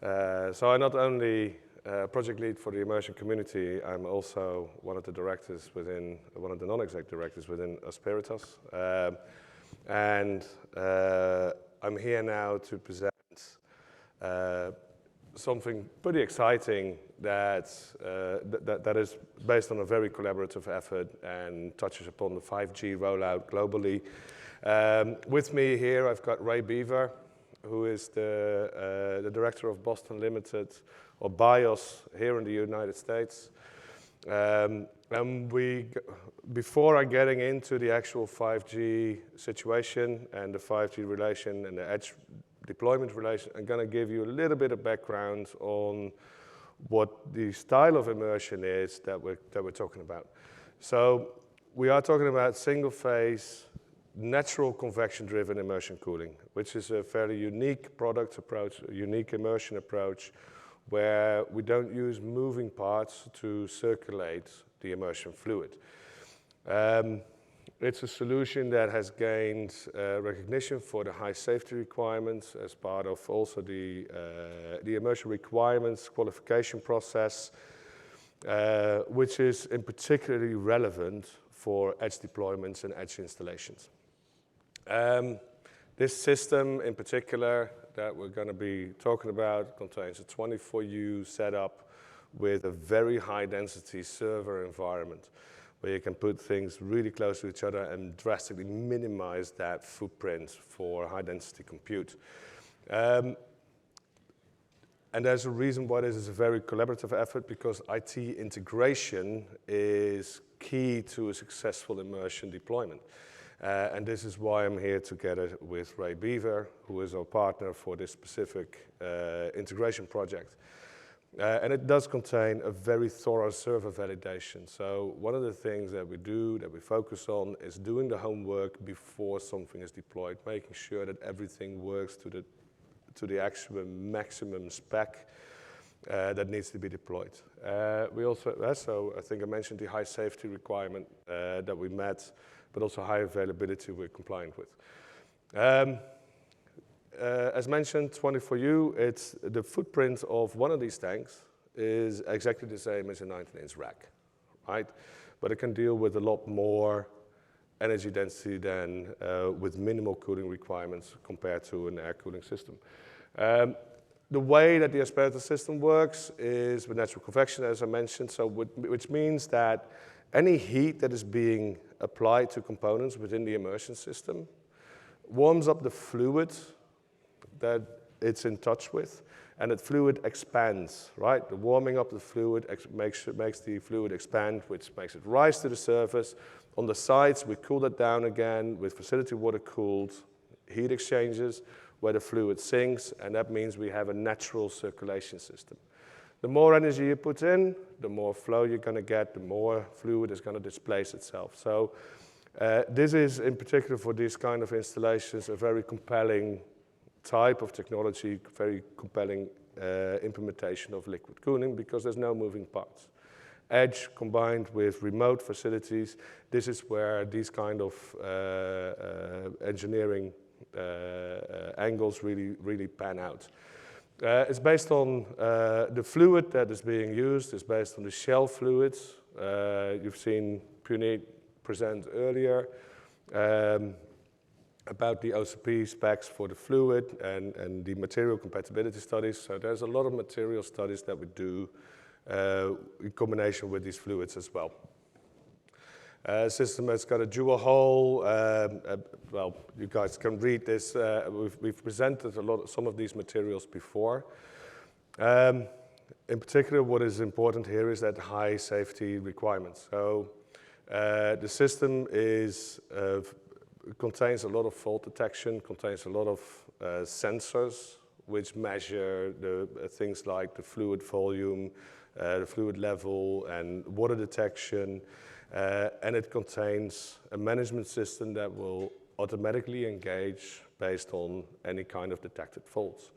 So I'm not only project lead for the Immersion community, I'm also one of the directors within, one of the non-exec directors within Asperitas. And I'm here now to present something pretty exciting that is based on a very collaborative effort and touches upon the 5G rollout globally. With me here, I've got Beaver, who is the director of Boston Limited, or BIOS, here in the United States. And before getting into the actual 5G situation and the 5G relation and the edge deployment relation, I'm going to give you a little bit of background on what the style of immersion is that we're talking about. So we are talking about single-phase, natural convection-driven immersion cooling, which is a fairly unique product approach, a unique immersion approach, where we don't use moving parts to circulate the immersion fluid. It's a solution that has gained recognition for the high safety requirements as part of also the immersion requirements qualification process, which is in particularly relevant for edge deployments and edge installations. This system in particular that we're going to be talking about contains a 24U setup with a very high density server environment where you can put things really close to each other and drastically minimize that footprint for high density compute. And there's a reason why this is a very collaborative effort, because IT integration is key to a successful immersion deployment. And this is why I'm here together with Beaver, who is our partner for this specific integration project. And it does contain a very thorough server validation. So one of the things that we do, that we focus on, is doing the homework before something is deployed, making sure that everything works to the actual maximum spec that needs to be deployed. We also, so I think I mentioned the high safety requirement that we met, but also high availability we're compliant with. As mentioned, 24U, it's the footprint of one of these tanks is exactly the same as a 19-inch rack, right? But it can deal with a lot more energy density than with minimal cooling requirements compared to an air cooling system. The way that the Asperitas system works is with natural convection, as I mentioned, so which means that any heat that is being applied to components within the immersion system warms up the fluid that it's in touch with, and that fluid expands, right? The warming up the fluid makes the fluid expand, which makes it rise to the surface. On the sides, we cool that down again with facility water-cooled heat exchangers where the fluid sinks, and that means we have a natural circulation system. The more energy you put in, the more flow you're going to get, the more fluid is going to displace itself. So this is, in particular for these kind of installations, a very compelling type of technology, very compelling implementation of liquid cooling, because there's no moving parts. Edge combined with remote facilities, this is where these kind of engineering angles really pan out. It's based on the fluid that is being used. It's based on the shell fluids. You've seen Puneet present earlier about the OCP specs for the fluid and the material compatibility studies. So there's a lot of material studies that we do in combination with these fluids as well. System has got a dual hull. Well, you guys can read this. We've presented some of these materials before. In particular, what is important here is that high safety requirements. So the system contains a lot of fault detection, contains a lot of sensors which measure things like the fluid volume, the fluid level, and water detection. And it contains a management system that will automatically engage based on any kind of detected faults.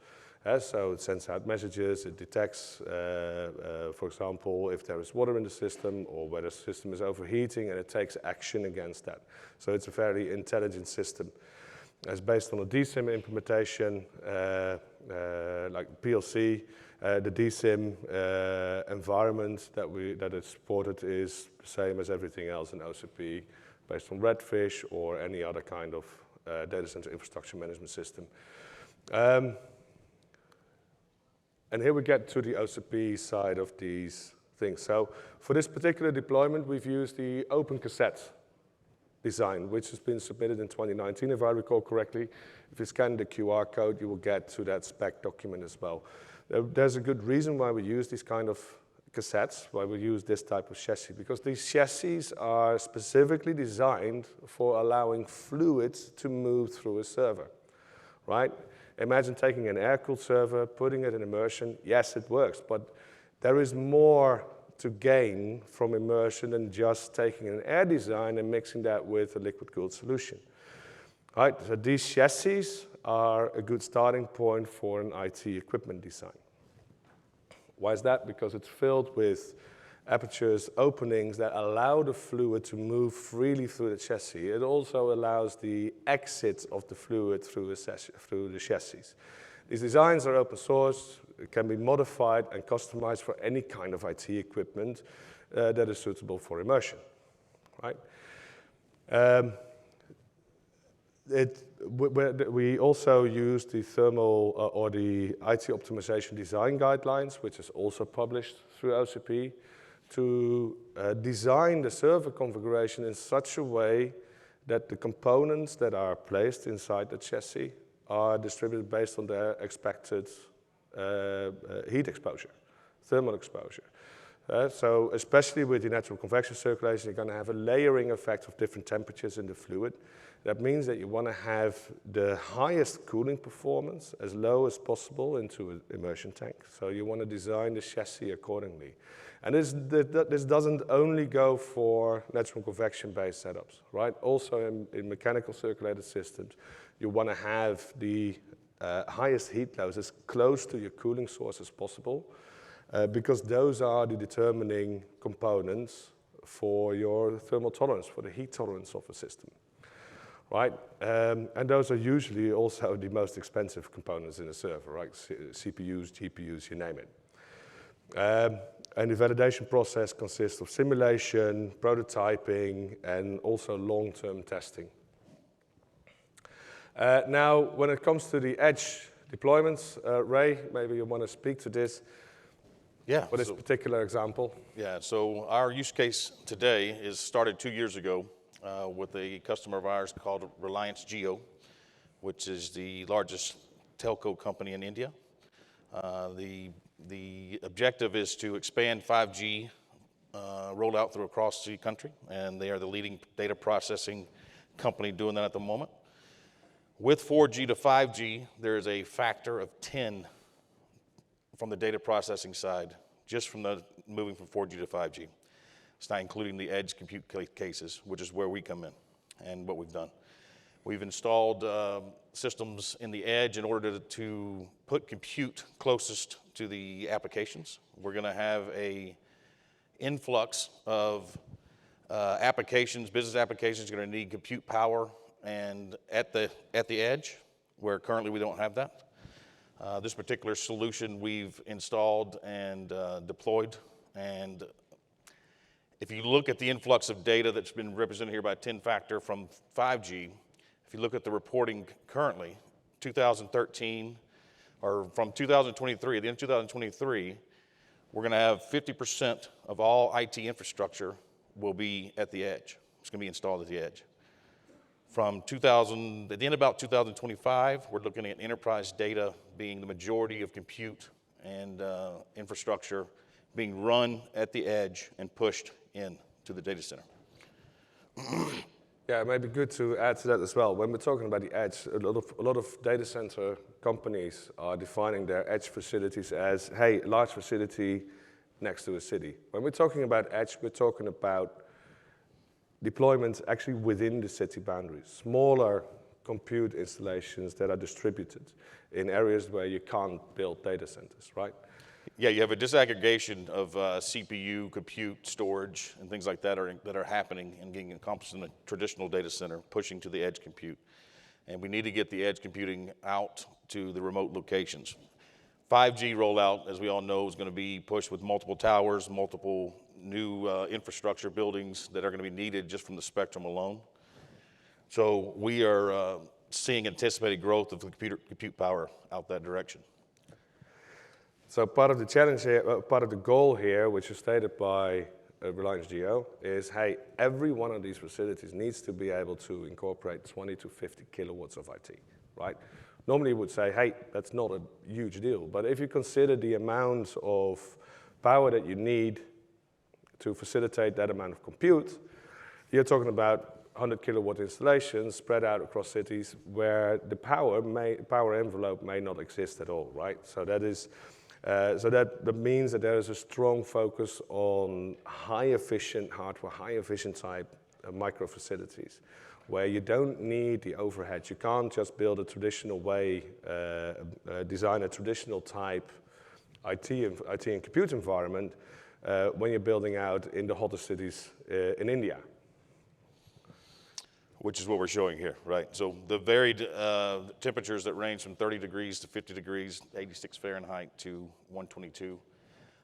So it sends out messages, it detects, for example, if there is water in the system or whether the system is overheating, and it takes action against that. So it's a very intelligent system. It's based on a DSIM implementation, like PLC. The DSIM environment that is supported is the same as everything else in OCP, based on Redfish or any other kind of data center infrastructure management system. And here we get to the OCP side of these things. So for this particular deployment, we've used the open cassette design, which has been submitted in 2019, if I recall correctly. If you scan the QR code, you will get to that spec document as well. There's a good reason why we use these kind of cassettes, why we use this type of chassis, because these chassis are specifically designed for allowing fluids to move through a server, right? Imagine taking an air-cooled server, putting it in immersion. Yes, it works, but there is more to gain from immersion than just taking an air design and mixing that with a liquid-cooled solution. Right, so these chassis are a good starting point for an IT equipment design. Why is that? Because it's filled with apertures, openings that allow the fluid to move freely through the chassis. It also allows the exit of the fluid through the chassis. These designs are open source. It can be modified and customized for any kind of IT equipment that is suitable for immersion, right? We also use the thermal or the IT optimization design guidelines, which is also published through OCP, to design the server configuration in such a way that the components that are placed inside the chassis are distributed based on their expected heat exposure, thermal exposure. So especially with the natural convection circulation, you're going to have a layering effect of different temperatures in the fluid. That means that you want to have the highest cooling performance as low as possible into an immersion tank. So you want to design the chassis accordingly. And this doesn't only go for natural convection-based setups, right? Also in mechanical circulated systems, you want to have the highest heat loads as close to your cooling source as possible, because those are the determining components for your thermal tolerance, for the heat tolerance of a system, right? And those are usually also the most expensive components in a server, right? CPUs, GPUs, you name it. And the validation process consists of simulation, prototyping, and also long-term testing. Now, when it comes to the edge deployments, Ray, maybe you want to speak to this. Yeah. For this particular example. Yeah, so our use case today is started 2 years ago with a customer of ours called Reliance Jio, which is the largest telco company in India. The objective is to expand 5G rolled out through across the country, and they are the leading data processing company doing that at the moment. With 4G to 5G, there is a factor of 10 from the data processing side, just from the moving from 4G to 5G. It's not including the edge compute cases, which is where we come in and what we've done. We've installed systems in the edge in order to put compute closest to the applications. We're going to have a influx of applications, business applications are going to need compute power and at the edge, where currently we don't have that. This particular solution we've installed and deployed, and if you look at the influx of data that's been represented here by 10 factor from 5G, if you look at the reporting currently, 2013, or from 2023, at the end of 2023, we're going to have 50% of all IT infrastructure will be at the edge. It's going to be installed at the edge. From at the end of about 2025, we're looking at enterprise data being the majority of compute and infrastructure being run at the edge and pushed in to the data center. Yeah, it might be good to add to that as well. When we're talking about the edge, a lot of data center companies are defining their edge facilities as, hey, large facility next to a city. When we're talking about edge, we're talking about deployments actually within the city boundaries, smaller compute installations that are distributed in areas where you can't build data centers, right? Yeah, you have a disaggregation of CPU, compute, storage, and things like that are happening and getting accomplished in a traditional data center, pushing to the edge compute. and we need to get the edge computing out to the remote locations. 5G rollout, as we all know, is going to be pushed with multiple towers, multiple new infrastructure buildings that are going to be needed just from the spectrum alone. So we are seeing anticipated growth of the compute power out that direction. So part of the challenge here, part of the goal here, which is stated by Reliance Jio, is, hey, every one of these facilities needs to be able to incorporate 20 to 50 kilowatts of IT, right? Normally you would say, hey, that's not a huge deal. But if you consider the amount of power that you need to facilitate that amount of compute, you're talking about 100 kilowatt installations spread out across cities where the power envelope may not exist at all, right? So that is, that means that there is a strong focus on high efficient hardware, high efficient type micro facilities, where you don't need the overhead. You can't just build a traditional way, design a traditional type IT and compute environment when you're building out in the hottest cities in India. Which is what we're showing here, right? So the varied temperatures that range from 30 degrees to 50 degrees, 86 Fahrenheit to 122,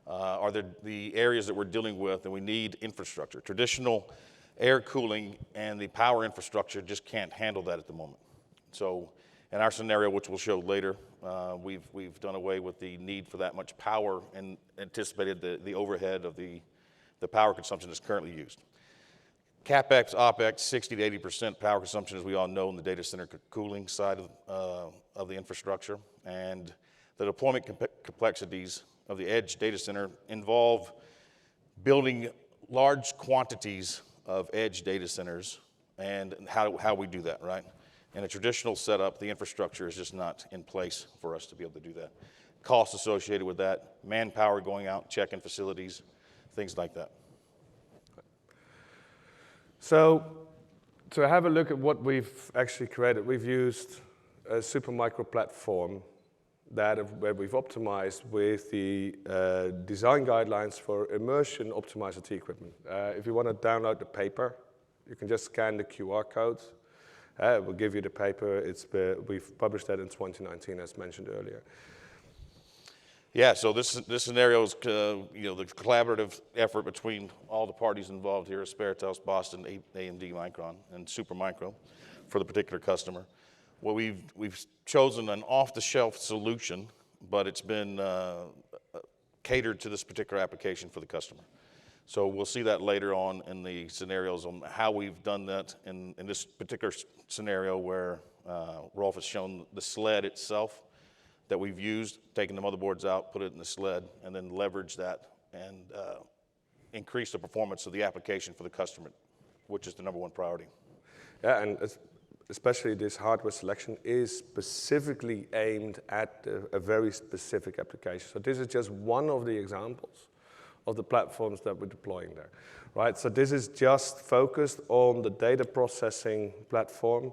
are the areas that we're dealing with, and we need infrastructure. Traditional air cooling and the power infrastructure just can't handle that at the moment. So in our scenario, which we'll show later, we've done away with the need for that much power and anticipated the overhead of the power consumption that's currently used. CapEx, OpEx, 60 to 80% power consumption, as we all know, in the data center cooling side of the infrastructure. And the deployment complexities of the edge data center involve building large quantities of edge data centers and how we do that, right? In a traditional setup, the infrastructure is just not in place for us to be able to do that. Costs associated with that, manpower going out, checking facilities, things like that. So to have a look at what we've actually created, we've used a Supermicro platform where we've optimized with the design guidelines for immersion optimized IT equipment. If you want to download the paper, you can just scan the QR code. It will give you the paper. We've published that in 2019, as mentioned earlier. Yeah, so this scenario is the collaborative effort between all the parties involved here: Asperitas, Boston, AMD, Micron, and Supermicro for the particular customer. Well, we've chosen an off-the-shelf solution, but it's been catered to this particular application for the customer. So we'll see that later on in the scenarios on how we've done that in this particular scenario where Rolf has shown the sled itself that we've used, taken the motherboards out, put it in the sled, and then leverage that and increase the performance of the application for the customer, which is the number one priority. Yeah, and especially this hardware selection is specifically aimed at a very specific application. So this is just one of the examples of the platforms that we're deploying there, right? So this is just focused on the data processing platform,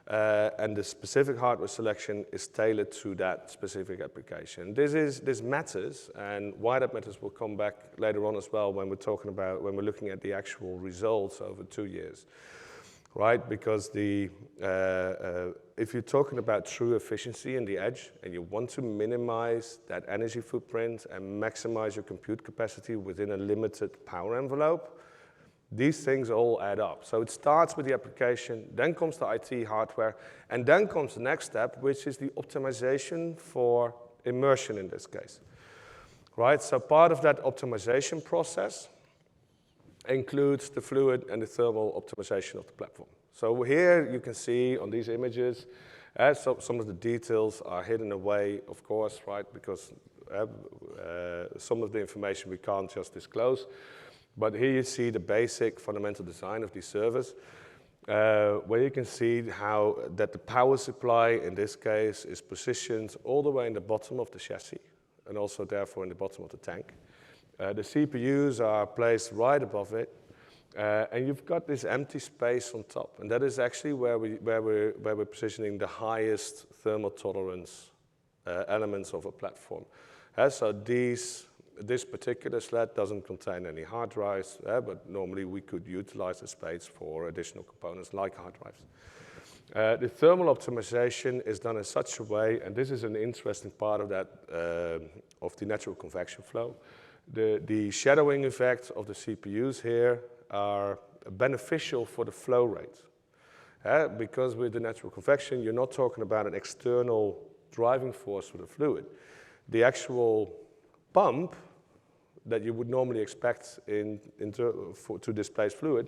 and the specific hardware selection is tailored to that specific application. This matters, and why that matters will come back later on as well when we're looking at the actual results over 2 years, right? Because if you're talking about true efficiency in the edge and you want to minimize that energy footprint and maximize your compute capacity within a limited power envelope, these things all add up. So it starts with the application, then comes the IT hardware, and then comes the next step, which is the optimization for immersion in this case, right? So part of that optimization process includes the fluid and the thermal optimization of the platform. So here you can see on these images, some of the details are hidden away, of course, right? Because some of the information we can't just disclose. But here you see the basic fundamental design of these servers, where you can see how that the power supply in this case is positioned all the way in the bottom of the chassis and also therefore in the bottom of the tank. The CPUs are placed right above it, and you've got this empty space on top, and that is actually where we're positioning the highest thermal tolerance elements of a platform. So this particular sled doesn't contain any hard drives, but normally we could utilize the space for additional components like hard drives. The thermal optimization is done in such a way, and this is an interesting part of that, of the natural convection flow. The shadowing effects of the CPUs here are beneficial for the flow rate. Because with the natural convection, you're not talking about an external driving force for the fluid. The actual pump that you would normally expect to displace fluid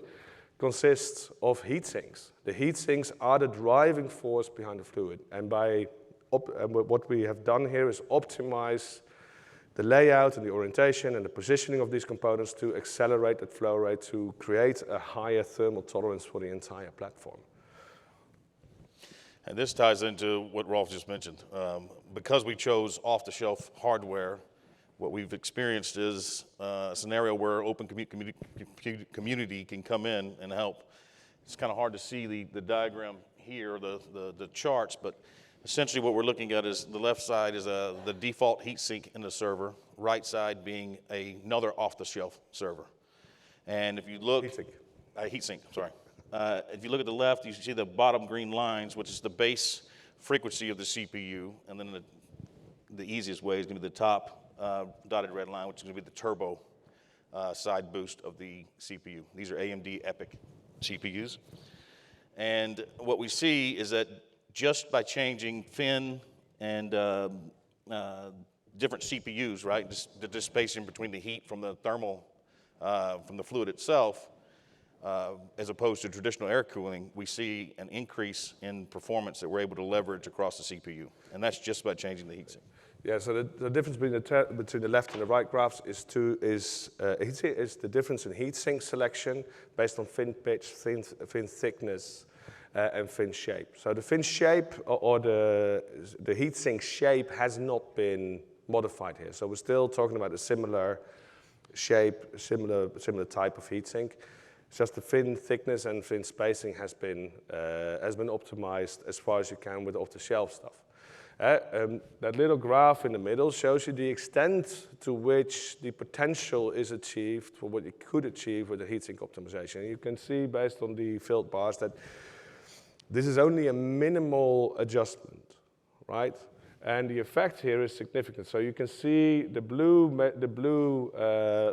consists of heat sinks. The heat sinks are the driving force behind the fluid. And what we have done here is optimize the layout and the orientation and the positioning of these components to accelerate that flow rate to create a higher thermal tolerance for the entire platform. And this ties into what Rolf just mentioned. Because we chose off-the-shelf hardware, what we've experienced is a scenario where open community can come in and help. It's kind of hard to see the diagram here, the charts, but essentially what we're looking at is the left side is the default heatsink in the server, right side being another off-the-shelf server. And if you look... Heatsink, sorry. If you look at the left, you see the bottom green lines, which is the base frequency of the CPU, and then the easiest way is going to be the top dotted red line, which is going to be the turbo side boost of the CPU. These are AMD EPYC CPUs. And what we see is that just by changing fin and different CPUs, right, the displacement between the heat from the thermal, from the fluid itself, as opposed to traditional air cooling, we see an increase in performance that we're able to leverage across the CPU. And that's just by changing the heatsink. Yeah, so the difference between the left and the right graphs is the difference in heatsink selection based on fin pitch, fin thickness, and fin shape. So the fin shape or the heatsink shape has not been modified here. So we're still talking about a similar shape, similar type of heatsink. It's just the fin thickness and fin spacing has been optimized as far as you can with off-the-shelf stuff. That little graph in the middle shows you the extent to which the potential is achieved for what you could achieve with the heatsink optimization. You can see based on the filled bars that this is only a minimal adjustment, right? And the effect here is significant. So you can see the blue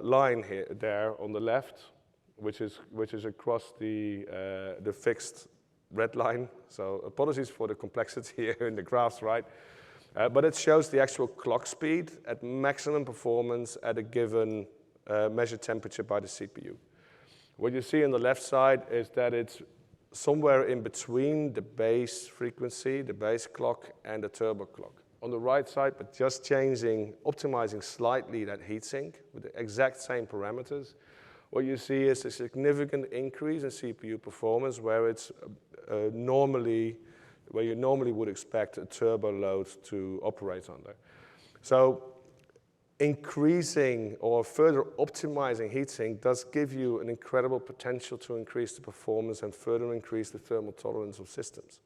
line here there on the left, which is across the fixed red line. So apologies for the complexity here in the graphs, right? But it shows the actual clock speed at maximum performance at a given measured temperature by the CPU. What you see on the left side is that it's somewhere in between the base frequency, the base clock, and the turbo clock. On the right side, but just optimizing slightly that heatsink with the exact same parameters, what you see is a significant increase in CPU performance where it's where you normally would expect a turbo load to operate under. So increasing or further optimizing heatsink does give you an incredible potential to increase the performance and further increase the thermal tolerance of systems,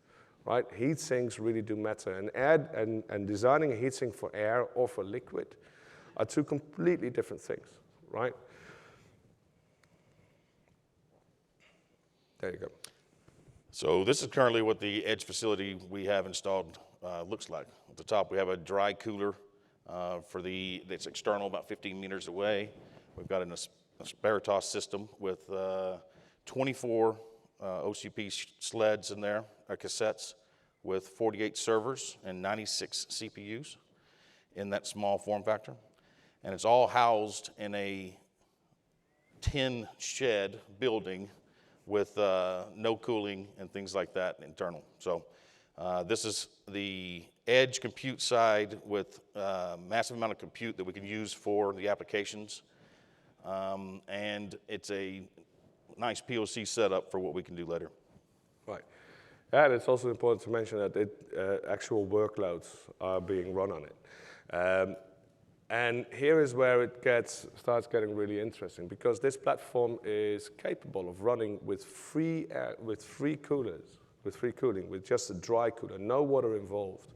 right? Heat sinks really do matter, and designing a heatsink for air or for liquid are two completely different things, right? There you go. So this is currently what the edge facility we have installed looks like. At the top, we have a dry cooler that's external, about 15 meters away. We've got an Asperitas system with 24 OCP sleds in there, or cassettes, with 48 servers and 96 CPUs in that small form factor. And it's all housed in a tin shed building with no cooling and things like that internal. So this is the edge compute side with massive amount of compute that we can use for the applications. And it's a nice POC setup for what we can do later. Right. And it's also important to mention that actual workloads are being run on it. And here is where it starts getting really interesting, because this platform is capable of running with free cooling, with just a dry cooler, no water involved,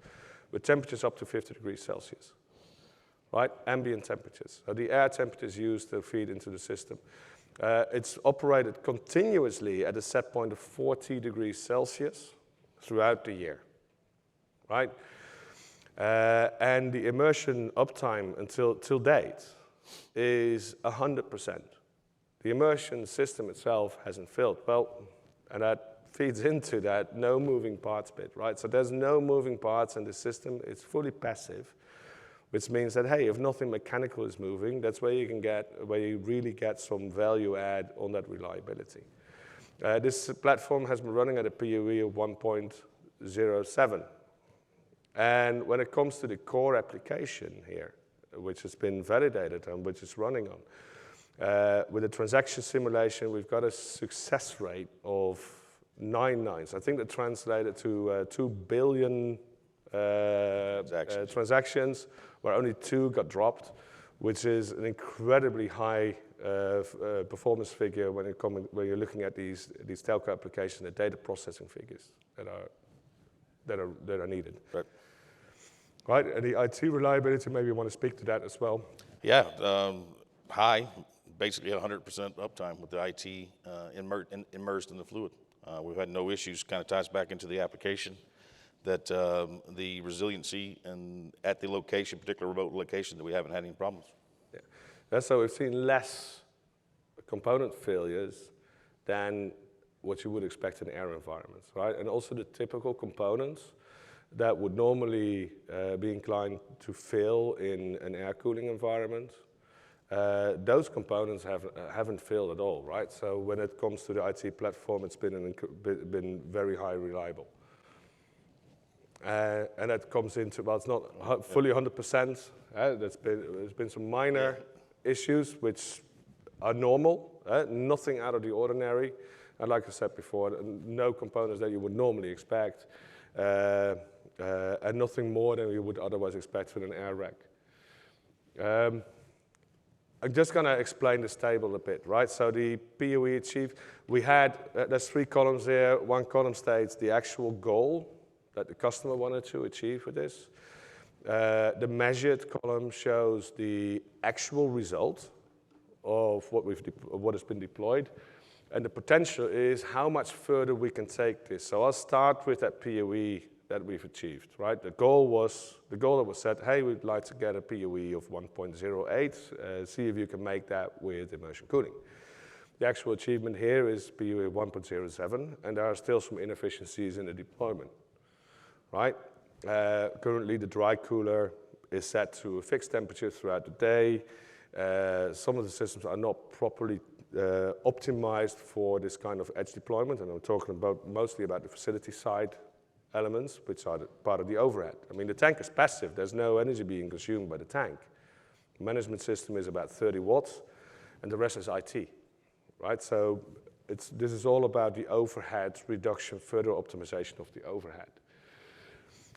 with temperatures up to 50 degrees Celsius, right? Ambient temperatures. So the air temperature is used to feed into the system. It's operated continuously at a set point of 40 degrees Celsius. throughout the year, right? And the immersion uptime till date is 100%. The immersion system itself hasn't failed. Well, and that feeds into that no moving parts bit, right? So there's no moving parts in the system. It's fully passive, which means that, hey, if nothing mechanical is moving, that's where you really get some value add on that reliability. This platform has been running at a PUE of 1.07. And when it comes to the core application here, which has been validated and which is running on, with the transaction simulation, we've got a success rate of 9 nines. I think that translated to 2 billion transactions, where only 2 got dropped, which is an incredibly high performance figure when you're looking at these telco applications, the data processing figures that are needed. Right. Right, and the IT reliability, maybe you want to speak to that as well. Yeah, high, basically at 100% uptime with the IT immersed in the fluid. We've had no issues, kind of ties back into the application, that the resiliency and at the location, particular remote location, that we haven't had any problems. Yeah. That's so we've seen less component failures than what you would expect in air environments, right? And also the typical components that would normally be inclined to fail in an air cooling environment, those components haven't failed at all, right? So when it comes to the IT platform, it's been very high reliable. And that comes into, well, it's not fully 100%. There's been some minor issues which are normal, nothing out of the ordinary. And like I said before, no components that you would normally expect. And nothing more than you would otherwise expect with an air rack. I'm just going to explain this table a bit, right? So the PUE achieved, we had, there's 3 columns there. One column states the actual goal that the customer wanted to achieve with this. The measured column shows the actual result of what has been deployed. And the potential is how much further we can take this. So I'll start with that PUE that we've achieved, right? The goal that was set, hey, we'd like to get a PUE of 1.08, see if you can make that with immersion cooling. The actual achievement here is PUE 1.07, and there are still some inefficiencies in the deployment, right? Currently, the dry cooler is set to a fixed temperature throughout the day. Some of the systems are not properly optimized for this kind of edge deployment, and I'm talking mostly about the facility side elements, which are part of the overhead. I mean, the tank is passive. There's no energy being consumed by the tank. The management system is about 30 watts, and the rest is IT, right? So this is all about the overhead reduction, further optimization of the overhead.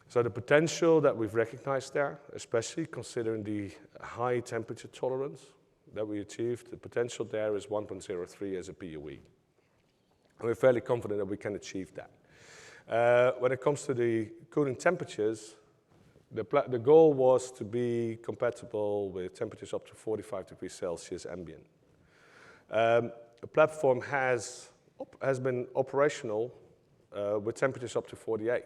So the potential that we've recognized there, especially considering the high temperature tolerance that we achieved, the potential there is 1.03 as a PUE. And we're fairly confident that we can achieve that. When it comes to the cooling temperatures, the goal was to be compatible with temperatures up to 45 degrees Celsius ambient. The platform has been operational with temperatures up to 48.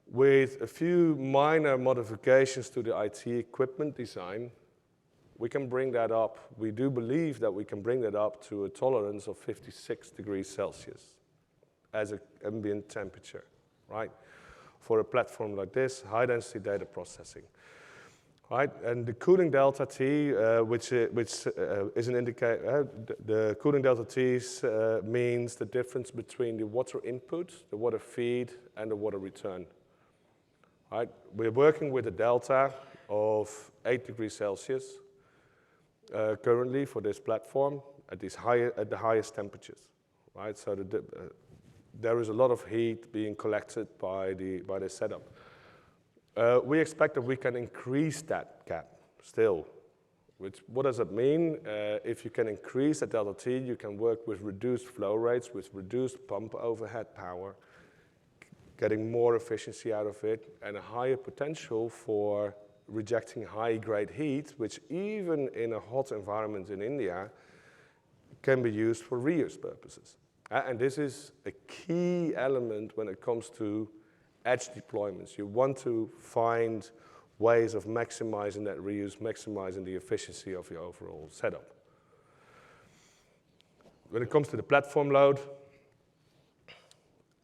With a few minor modifications to the IT equipment design, we can bring that up. We do believe that we can bring that up to a tolerance of 56 degrees Celsius as an ambient temperature, right? For a platform like this, high-density data processing, right? And the cooling delta T, which is an indicator, the cooling delta T means the difference between the water input, the water feed, and the water return, right? We're working with a delta of 8 degrees Celsius currently for this platform at the highest temperatures, right? So there is a lot of heat being collected by the setup. We expect that we can increase that gap still. What does it mean? If you can increase the delta T, you can work with reduced flow rates, with reduced pump overhead power, getting more efficiency out of it, and a higher potential for rejecting high-grade heat, which even in a hot environment in India, can be used for reuse purposes. And this is a key element when it comes to edge deployments. You want to find ways of maximizing that reuse, maximizing the efficiency of your overall setup. When it comes to the platform load,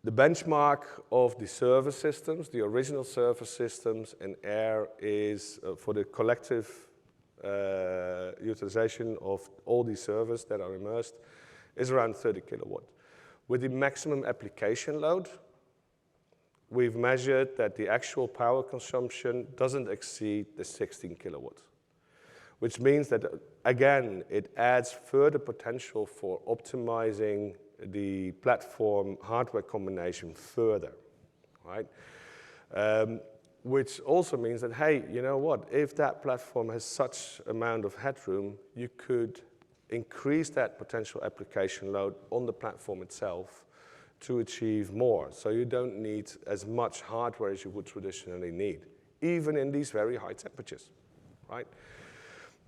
the benchmark of the server systems, the original server systems in air is for the collective utilization of all these servers that are immersed is around 30 kilowatt. With the maximum application load, we've measured that the actual power consumption doesn't exceed the 16 kilowatts, which means that, again, it adds further potential for optimizing the platform hardware combination further, right? Which also means that, hey, you know what? If that platform has such amount of headroom, you could increase that potential application load on the platform itself to achieve more. So you don't need as much hardware as you would traditionally need, even in these very high temperatures, right?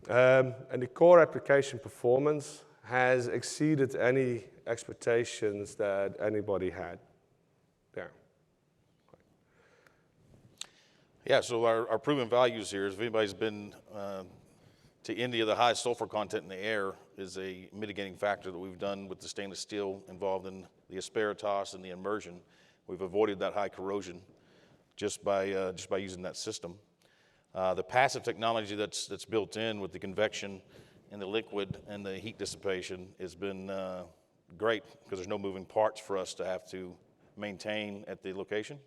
And the core application performance has exceeded any expectations that anybody had there. Yeah, so our proven values here is if anybody's been to India, the high sulfur content in the air is a mitigating factor that we've done with the stainless steel involved in the Asperitas and the Immersion. We've avoided that high corrosion just by using that system. The passive technology that's built in with the convection and the liquid and the heat dissipation has been great because there's no moving parts for us to have to maintain at the location.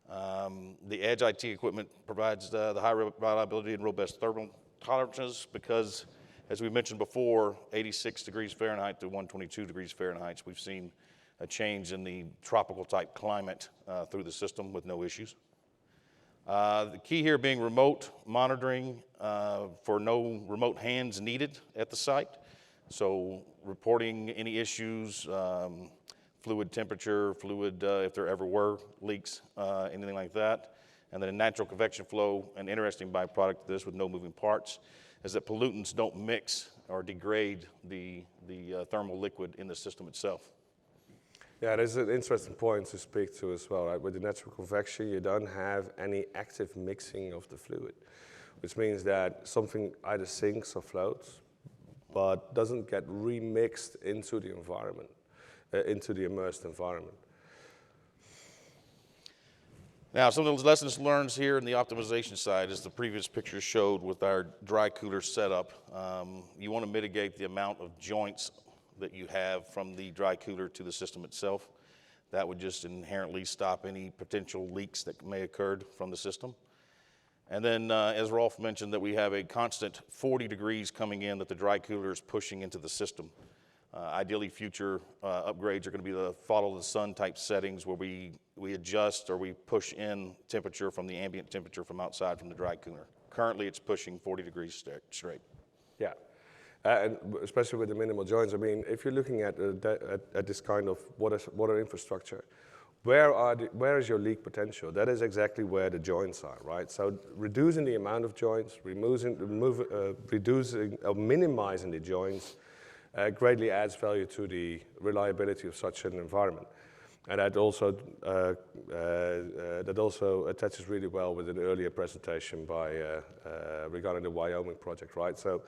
The Edge IT equipment provides the high reliability and robust thermal tolerances because, as we mentioned before, 86 degrees Fahrenheit to 122 degrees Fahrenheit, we've seen a change in the tropical type climate through the system with no issues. The key here being remote monitoring for no remote hands needed at the site. So reporting any issues, fluid temperature, fluid if there ever were leaks, anything like that. And then a natural convection flow, an interesting byproduct of this with no moving parts, is that pollutants don't mix or degrade the thermal liquid in the system itself. Yeah, there's an interesting point to speak to as well, right? With the natural convection, you don't have any active mixing of the fluid, which means that something either sinks or floats, but doesn't get remixed into the environment, into the immersed environment. Now, some of the lessons learned here in the optimization side, as the previous picture showed with our dry cooler setup, you want to mitigate the amount of joints that you have from the dry cooler to the system itself. That would just inherently stop any potential leaks that may occur from the system. And then, as Rolf mentioned, that we have a constant 40 degrees coming in that the dry cooler is pushing into the system. Ideally, future upgrades are going to be the follow the sun type settings where we adjust or we push in temperature from the ambient temperature from outside from the dry cooler. Currently, it's pushing 40 degrees straight. Yeah, and especially with the minimal joints. I mean, if you're looking at this kind of water infrastructure, where is your leak potential? That is exactly where the joints are, right? So reducing the amount of joints, reducing or minimizing the joints greatly adds value to the reliability of such an environment. And that also attaches really well with an earlier presentation regarding the Wyoming project, right? So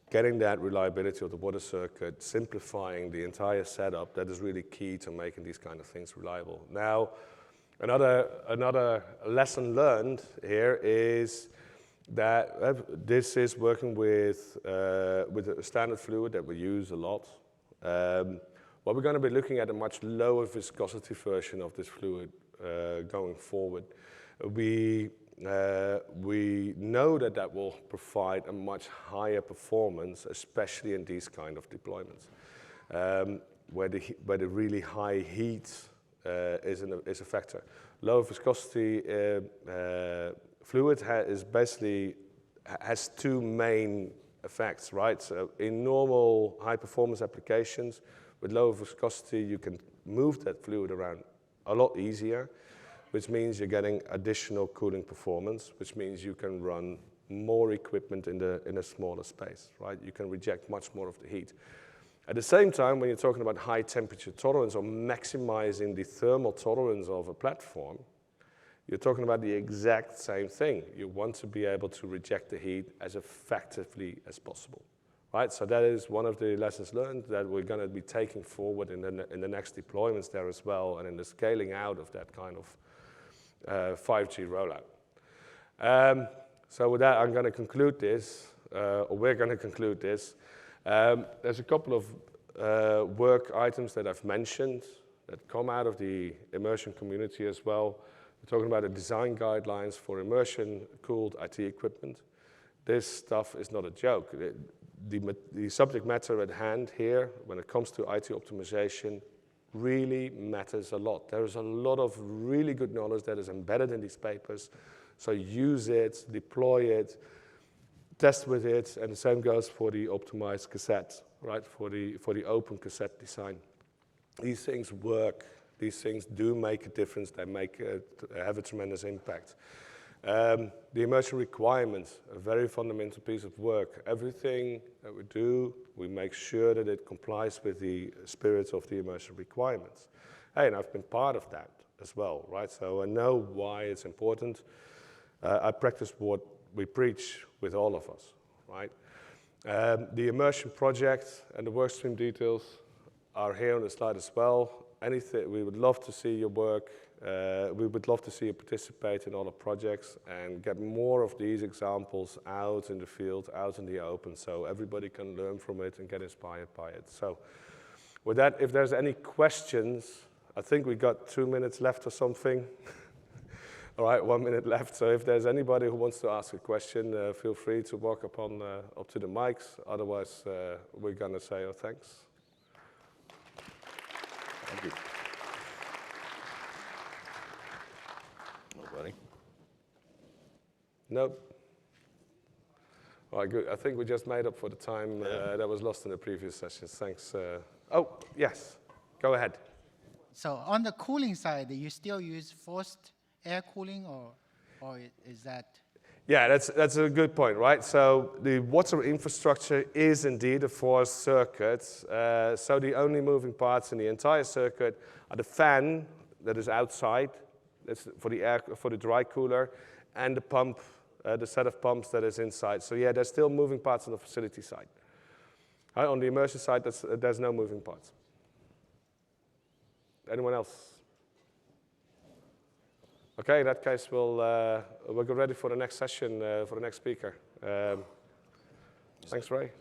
getting that reliability of the water circuit, simplifying the entire setup, that is really key to making these kind of things reliable. Now, another lesson learned here is that this is working with a standard fluid that we use a lot. But we're going to be looking at a much lower viscosity version of this fluid going forward. We know that will provide a much higher performance, especially in these kind of deployments, where the really high heat is a factor. Low viscosity fluid has two main effects, right? So in normal high performance applications with low viscosity, you can move that fluid around a lot easier, which means you're getting additional cooling performance, which means you can run more equipment in a smaller space, right? You can reject much more of the heat. At the same time, when you're talking about high temperature tolerance or maximizing the thermal tolerance of a platform, you're talking about the exact same thing. You want to be able to reject the heat as effectively as possible, right? So that is one of the lessons learned that we're going to be taking forward in the next deployments there as well, and in the scaling out of that kind of 5G rollout. So with that, I'm going to conclude this, or we're going to conclude this. There's a couple of work items that I've mentioned that come out of the immersion community as well. We're talking about the design guidelines for immersion-cooled IT equipment. This stuff is not a joke. The subject matter at hand here, when it comes to IT optimization, really matters a lot. There is a lot of really good knowledge that is embedded in these papers. So use it, deploy it, test with it, and the same goes for the optimized cassette, right? For the open cassette design. These things work. These things do make a difference. They have a tremendous impact. The immersion requirements, a very fundamental piece of work. Everything that we do, we make sure that it complies with the spirit of the immersion requirements. Hey, and I've been part of that as well, right? So I know why it's important. I practice what we preach with all of us, right? The immersion project and the workstream details are here on the slide as well. Anything, we would love to see your work. We would love to see you participate in all the projects and get more of these examples out in the field, out in the open, so everybody can learn from it and get inspired by it. So with that, if there's any questions, I think we got 2 minutes left or something. All right, 1 minute left. So if there's anybody who wants to ask a question, feel free to walk up to the mics. Otherwise, we're going to say thanks. Thank you. Nobody? Nope. All right, good. I think we just made up for the time that was lost in the previous sessions. Thanks. Oh, yes. Go ahead. So on the cooling side, you still use forced air cooling, or is that? Yeah, that's a good point, right? So the water infrastructure is indeed a forced circuit. So the only moving parts in the entire circuit are the fan that is outside, that's for the dry cooler, and the pump, the set of pumps that is inside. So yeah, there's still moving parts on the facility side. On the immersion side, there's no moving parts. Anyone else? Okay, in that case, we'll get ready for the next session, for the next speaker. Thanks, Ray.